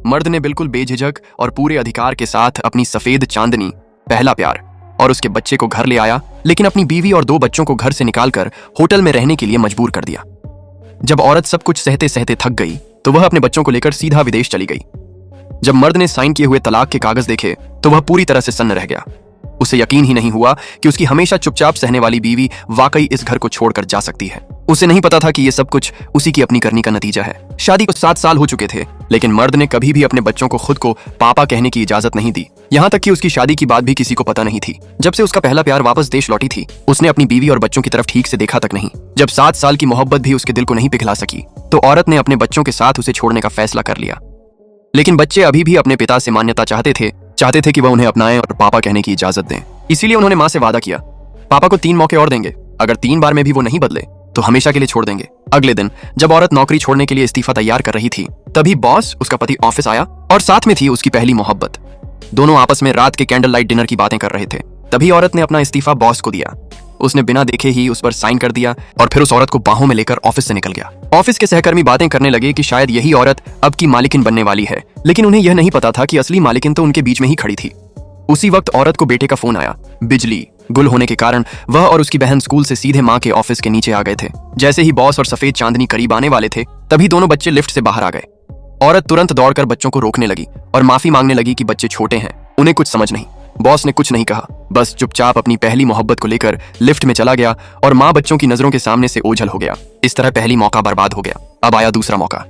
मर्द ने बिल्कुल बेझिझक और पूरे अधिकार के साथ अपनी सफेद चांदनी, पहला प्यार और उसके बच्चे को घर ले आया, लेकिन अपनी बीवी और 2 बच्चों को घर से निकालकर होटल में रहने के लिए मजबूर कर दिया। जब औरत सब कुछ सहते सहते थक गई तो वह अपने बच्चों को लेकर सीधा विदेश चली गई। जब मर्द ने साइन किए हुए तलाक के कागज देखे तो वह पूरी तरह से सन्न रह गया। उसे यकीन ही नहीं हुआ कि उसकी हमेशा चुपचाप सहने वाली बीवी वाकई इस घर को छोड़कर जा सकती है। उसे नहीं पता था कि ये सब कुछ उसी की अपनी करनी का नतीजा है। शादी को 7 साल हो चुके थे, लेकिन मर्द ने कभी भी अपने बच्चों को खुद को पापा कहने की इजाजत नहीं दी। यहाँ तक कि उसकी शादी की बात भी किसी को पता नहीं थी। जब से उसका पहला प्यार वापस देश लौटी थी, उसने अपनी बीवी और बच्चों की तरफ ठीक से देखा तक नहीं। जब 7 साल की मोहब्बत भी उसके दिल को नहीं पिघला सकी, तो औरत ने अपने बच्चों के साथ उसे छोड़ने का फैसला कर लिया। लेकिन बच्चे अभी भी अपने पिता से मान्यता चाहते थे कि वह उन्हें अपनाएं और पापा कहने की इजाजत दें। इसीलिए उन्होंने मां से वादा किया, पापा को 3 मौके और देंगे, अगर 3 बार में भी वो नहीं बदले तो हमेशा के लिए छोड़ देंगे। अगले दिन जब औरत नौकरी छोड़ने के लिए इस्तीफा तैयार कर रही थी, तभी बॉस, उसका पति, ऑफिस आया और साथ में थी उसकी पहली मोहब्बत। दोनों आपस में रात के कैंडल लाइट डिनर की बातें कर रहे थे। तभी औरत ने अपना इस्तीफा बॉस को दिया। उसने बिना देखे ही उस पर साइन कर दिया और फिर उस औरत को बाहों में लेकर ऑफिस से निकल गया। ऑफिस के सहकर्मी बातें करने लगे कि शायद यही औरत अब की मालिकिन बनने वाली है, लेकिन उन्हें यह नहीं पता था कि असली मालिकिन तो उनके बीच में ही खड़ी थी। उसी वक्त औरत को बेटे का फोन आया। बिजली गुल होने के कारण वह और उसकी बहन स्कूल से सीधे मां के ऑफिस के नीचे आ गए थे। जैसे ही बॉस और सफेद चांदनी करीब आने वाले थे, तभी दोनों बच्चे लिफ्ट से बाहर आ गए। औरत तुरंत दौड़कर बच्चों को रोकने लगी और माफी मांगने लगी कि बच्चे छोटे हैं, उन्हें कुछ समझ नहीं। बॉस ने कुछ नहीं कहा, बस चुपचाप अपनी पहली मोहब्बत को लेकर लिफ्ट में चला गया और मां बच्चों की नजरों के सामने से ओझल हो गया। इस तरह पहली मौका बर्बाद हो गया। अब आया दूसरा मौका।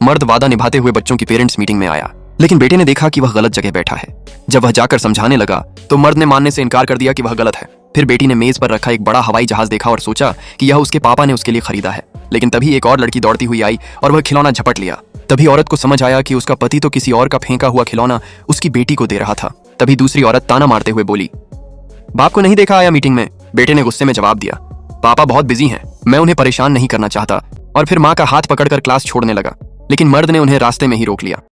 मर्द वादा निभाते हुए बच्चों की पेरेंट्स मीटिंग में आया, लेकिन बेटे ने देखा कि वह गलत जगह बैठा है। जब वह जाकर समझाने लगा तो मर्द ने मानने से इनकार कर दिया कि वह गलत है। फिर बेटी ने मेज पर रखा एक बड़ा हवाई जहाज देखा और सोचा कि यह उसके पापा ने उसके लिए खरीदा है। लेकिन तभी एक और लड़की दौड़ती हुई आई और वह खिलौना झपट लिया। तभी औरत को समझ आया कि उसका पति तो किसी और का फेंका हुआ खिलौना उसकी बेटी को दे रहा था। तभी दूसरी औरत ताना मारते हुए बोली, बाप को नहीं देखा आया मीटिंग में। बेटे ने गुस्से में जवाब दिया, पापा बहुत बिजी हैं, मैं उन्हें परेशान नहीं करना चाहता। और फिर मां का हाथ पकड़कर क्लास छोड़ने लगा, लेकिन मर्द ने उन्हें रास्ते में ही रोक लिया।